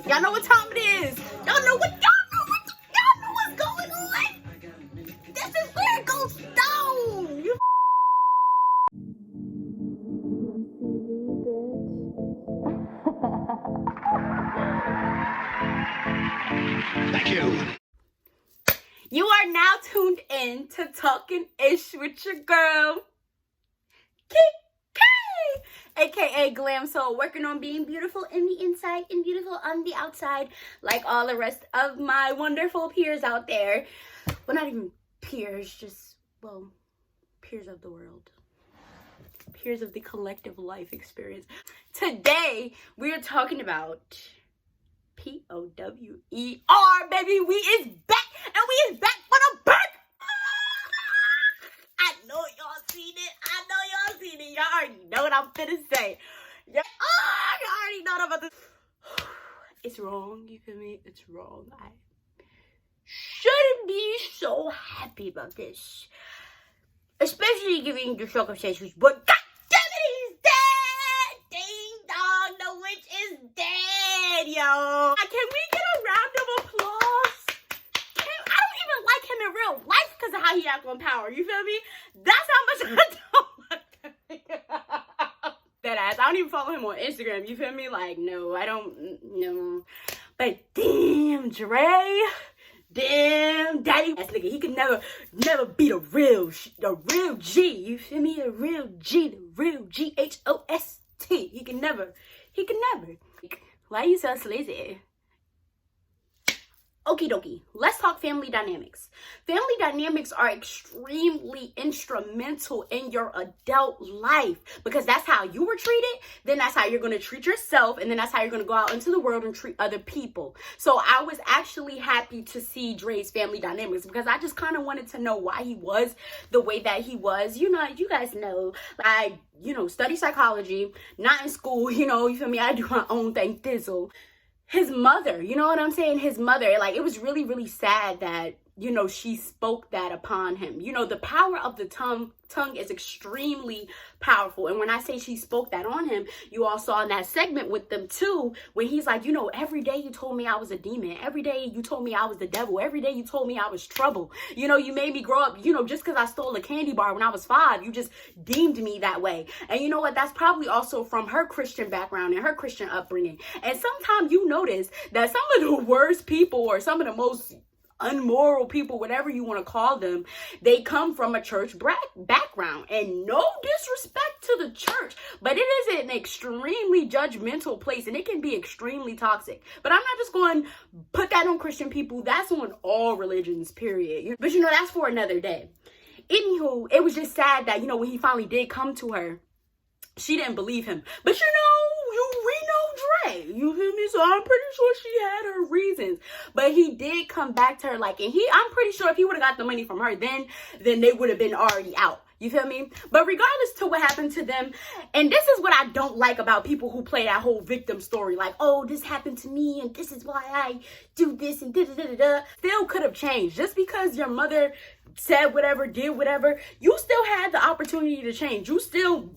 Y'all know what time it is. Y'all know what's going on. This is where it goes down. Thank you. You are now tuned in to Talking Ish with your girl, KK, aka Glam Soul, working on being beautiful in the inside and beautiful on the outside, like all the rest of my wonderful peers out there. Well, not even peers, just, well, peers of the world. Peers of the collective life experience. Today, we are talking about POWER, baby. We is back, and we is back for the birth. I know y'all seen it. Y'all already know what I'm finna say. Y'all already know what I'm about to. It's wrong, you feel me? It's wrong. I shouldn't be so happy about this, especially given the circumstances. But God damn it, he's dead! Ding dong, the witch is dead, yo. Can we get a round of applause? I don't even like him in real life because of how he act on Power. You feel me? That's how much I don't like him. That ass. I don't even follow him on Instagram. You feel me? Like, no, I don't. No. But damn, Dre. Damn, daddy ass nigga. He could never be the real G. You feel me? The real GHOST. He can never. Why you so sleazy? Okie dokie, let's talk family dynamics. Family dynamics are extremely instrumental in your adult life because that's how you were treated, then that's how you're going to treat yourself, and then that's how you're going to go out into the world and treat other people. So I was actually happy to see Dre's family dynamics because I just kind of wanted to know why he was the way that he was. You know, you guys know, I, study psychology, not in school, you feel me? I do my own thing, thizzle. His mother, you know what I'm saying? His mother, like, it was really, really sad that, she spoke that upon him. The power of the tongue is extremely powerful. And when I say she spoke that on him, you all saw in that segment with them too, when he's like, every day you told me I was a demon. Every day you told me I was the devil. Every day you told me I was trouble. You made me grow up, just because I stole a candy bar when I was 5, you just deemed me that way. And you know what? That's probably also from her Christian background and her Christian upbringing. And sometimes you notice that some of the worst people or some of the most unmoral people, whatever you want to call them, they come from a church background. And no disrespect to the church, but it is an extremely judgmental place and it can be extremely toxic. But I'm not just going to put that on Christian people. That's on all religions, period. But that's for another day. Anywho, it was just sad that, when he finally did come to her, she didn't believe him. But we know Dre, you feel me? So I'm pretty sure she had her reasons. But he did come back to her I'm pretty sure if he would have got the money from her then they would have been already out. You feel me? But regardless to what happened to them, and this is what I don't like about people who play that whole victim story, like, oh, this happened to me and this is why I do this and da-da-da-da-da. Still could have changed. Just because your mother said whatever, did whatever, you still had the opportunity to change. You still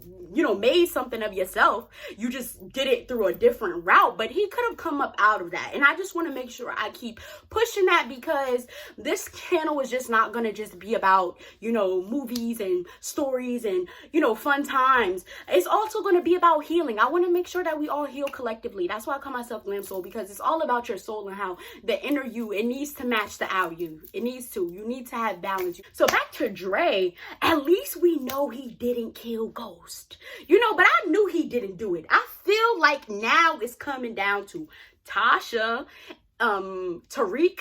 made something of yourself. You just did it through a different route, but he could have come up out of that. And I just want to make sure I keep pushing that because this channel is just not going to just be about, movies and stories and, fun times. It's also going to be about healing. I want to make sure that we all heal collectively. That's why I call myself Glam Soul, because it's all about your soul and how the inner you, it needs to match the outer you. It needs to. You need to have balance. So back to Dre, at least we know he didn't kill Ghost. But I knew he didn't do it. I feel like now it's coming down to Tasha, Tariq,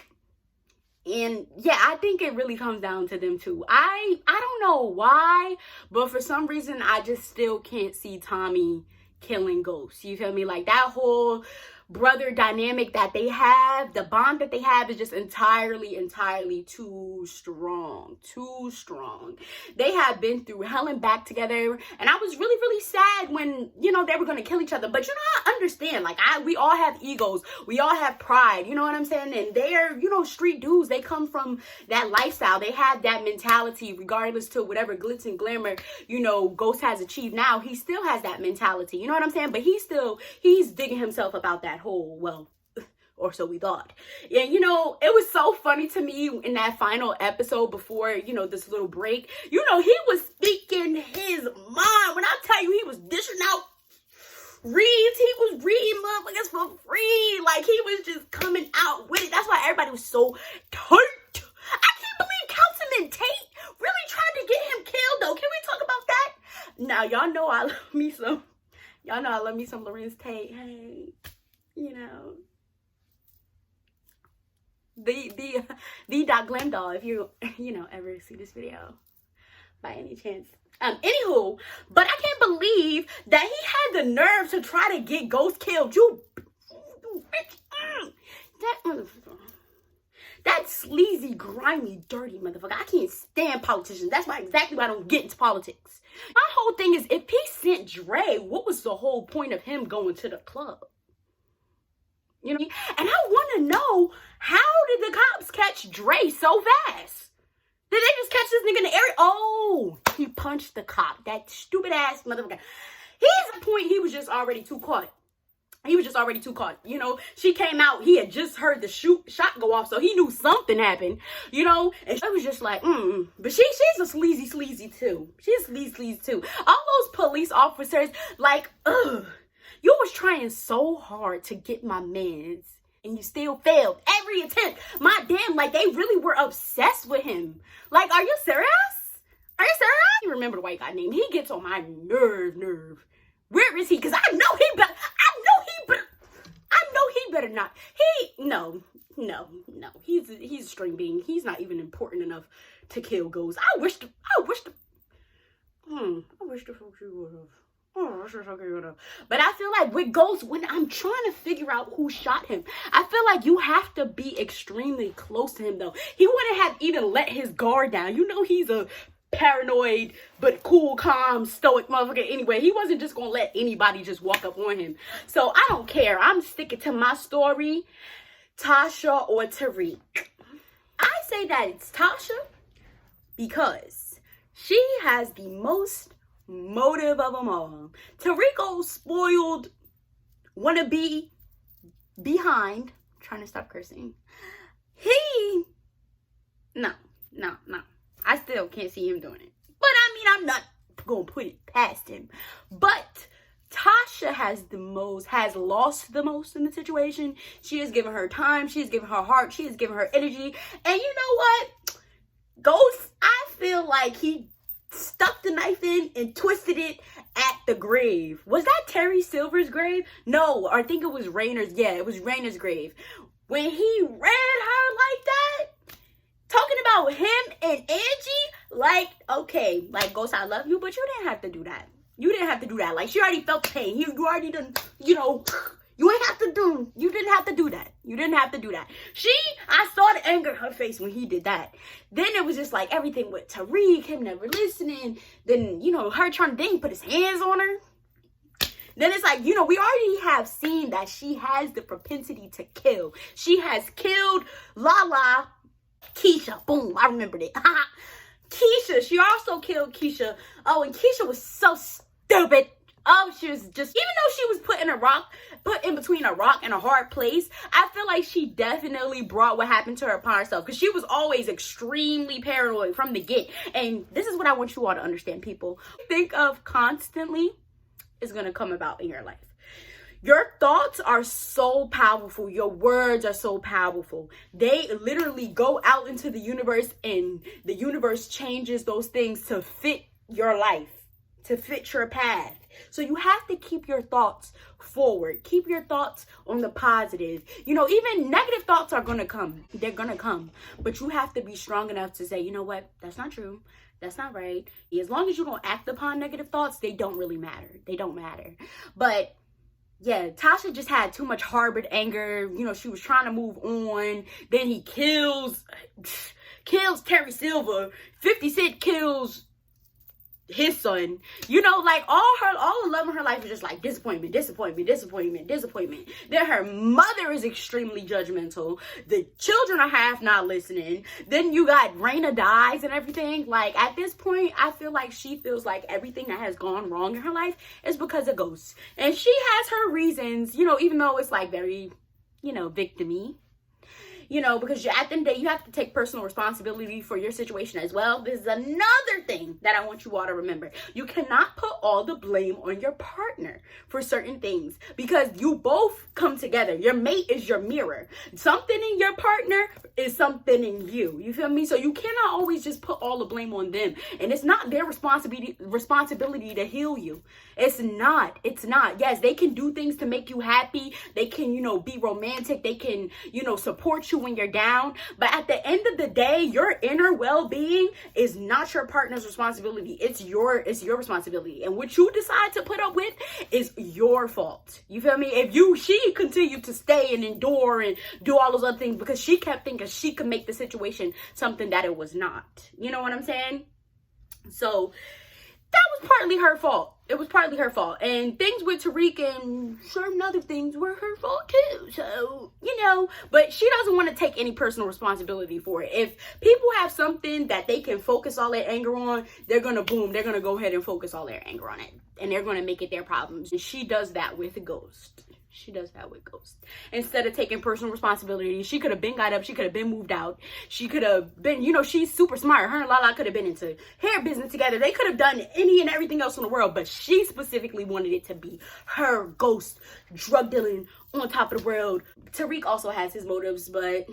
and yeah, I think it really comes down to them too. I don't know why, but for some reason I just still can't see Tommy killing Ghost. You feel me? Like that whole brother dynamic that they have, the bond that they have is just entirely too strong. They have been through hell and back together, and I was really sad when, you know, they were gonna kill each other. But you know, I understand, like, we all have egos, we all have pride, you know what I'm saying? And they're, you know, street dudes. They come from that lifestyle, they have that mentality. Regardless to whatever glitz and glamour, you know, Ghost has achieved now, he still has that mentality, you know what I'm saying? But he's digging himself about that whole, well, or so we thought. Yeah, you know, it was so funny to me in that final episode before, you know, this little break. You know, he was speaking his mind. When I tell you, he was dishing out reads. He was reading motherfuckers for free. Like, he was just coming out with it. That's why everybody was so tight. I can't believe Councilman Tate really tried to get him killed, though. Can we talk about that? Now, y'all know I love me some Larenz Tate. Hey, you know, the Doc Glamdoll, if you know, ever see this video by any chance. Anywho, but I can't believe that he had the nerve to try to get Ghost killed. You bitch. That motherfucker. That sleazy, grimy, dirty motherfucker. I can't stand politicians. That's exactly why I don't get into politics. My whole thing is, if he sent Dre, what was the whole point of him going to the club? You know, and I want to know, how did the cops catch Dre so fast? Did they just catch this nigga in the area? Oh, he punched the cop. That stupid ass motherfucker. He's the point. He was just already too caught. You know, she came out. He had just heard the shot go off, so he knew something happened. You know, and I was just like, But she's a sleazy too. She's sleazy too. All those police officers, like, ugh. You was trying so hard to get my mans, and you still failed every attempt. My damn, like, they really were obsessed with him. Like, are you serious? Are you serious? I remember the white guy name. He gets on my nerve. Where is he? Because I know he better not. No. He's a string bean. He's not even important enough to kill Ghost. I wish the fuck you would have. But I feel like with Ghost, when I'm trying to figure out who shot him, I feel like you have to be extremely close to him, though. He wouldn't have even let his guard down. You know, he's a paranoid but cool, calm, stoic motherfucker anyway. He wasn't just gonna let anybody just walk up on him. So I don't care. I'm sticking to my story, Tasha or Tariq. I say that it's Tasha because she has the most motive of them all. Tariq, spoiled, wanna be behind, trying to stop cursing. No. I still can't see him doing it. But I mean, I'm not gonna put it past him. But Tasha has lost the most in the situation. She has given her time, she has given her heart, she has given her energy. And you know what? Ghost, I feel like he stuck the knife in and twisted it at the grave. Was that Terry Silver's grave? No, I think it was Rainer's. Yeah, it was Rainer's grave. When he read her like that, talking about him and Angie, like, okay, like, Ghost, I love you, but you didn't have to do that. Like, she already felt the pain. You already done, you know, you didn't have to do that. I saw the anger in her face when he did that. Then it was just like everything with Tariq, him never listening. Then, you know, her trying to put his hands on her. Then it's like, you know, we already have seen that she has the propensity to kill. She has killed Lala, Keisha. Boom, I remembered it. Keisha, she also killed Keisha. Oh, and Keisha was so stupid. Oh, she was just, even though she was put in between a rock and a hard place, I feel like she definitely brought what happened to her upon herself, because she was always extremely paranoid from the get. And this is what I want you all to understand, people. Think of constantly is going to come about in your life. Your thoughts are so powerful. Your words are so powerful. They literally go out into the universe, and the universe changes those things to fit your life, to fit your path. So you have to keep your thoughts forward. Keep your thoughts on the positive. You know, even negative thoughts are going to come. They're going to come. But you have to be strong enough to say, you know what? That's not true. That's not right. As long as you don't act upon negative thoughts, they don't really matter. They don't matter. But yeah, Tasha just had too much harbored anger. You know, she was trying to move on. Then he kills Terry Silver. 50 Cent kills his son. You know, like all the love in her life is just like disappointment. Then her mother is extremely judgmental. The children are half not listening. Then you got Raina dies and everything. Like at this point, I feel like she feels like everything that has gone wrong in her life is because of ghosts. And she has her reasons, you know, even though it's like very, you know, victim-y. You know, because at the end of the day, you have to take personal responsibility for your situation as well. This is another thing that I want you all to remember. You cannot put all the blame on your partner for certain things because you both come together. Your mate is your mirror. Something in your partner is something in you. You feel me? So you cannot always just put all the blame on them. And it's not their responsibility to heal you. It's not. Yes, they can do things to make you happy. They can, you know, be romantic. They can, you know, support you when you're down. But at the end of the day, your inner well-being is not your partner's responsibility. It's your responsibility. And what you decide to put up with is your fault. You feel me? If she continued to stay and endure and do all those other things because she kept thinking she could make the situation something that it was not. You know what I'm saying? So that was partly her fault. It was partly her fault. And things with Tariq and certain other things were her fault too. So, you know, but she doesn't want to take any personal responsibility for it. If people have something that they can focus all their anger on, they're going to go ahead and focus all their anger on it. And they're going to make it their problems. And she does that with Ghost. Instead of taking personal responsibility, she could have been got up. She could have been moved out. She could have been, you know, she's super smart. Her and Lala could have been into hair business together. They could have done any and everything else in the world, but she specifically wanted it to be her Ghost drug dealing on top of the world. Tariq also has his motives, but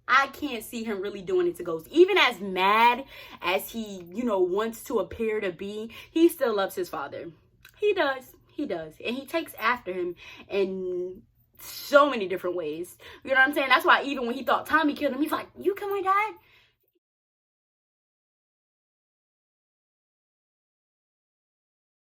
I can't see him really doing it to Ghost. Even as mad as he, you know, wants to appear to be, he still loves his father. He does. And he takes after him in so many different ways. You know what I'm saying? That's why even when he thought Tommy killed him, he's like, you killed my dad?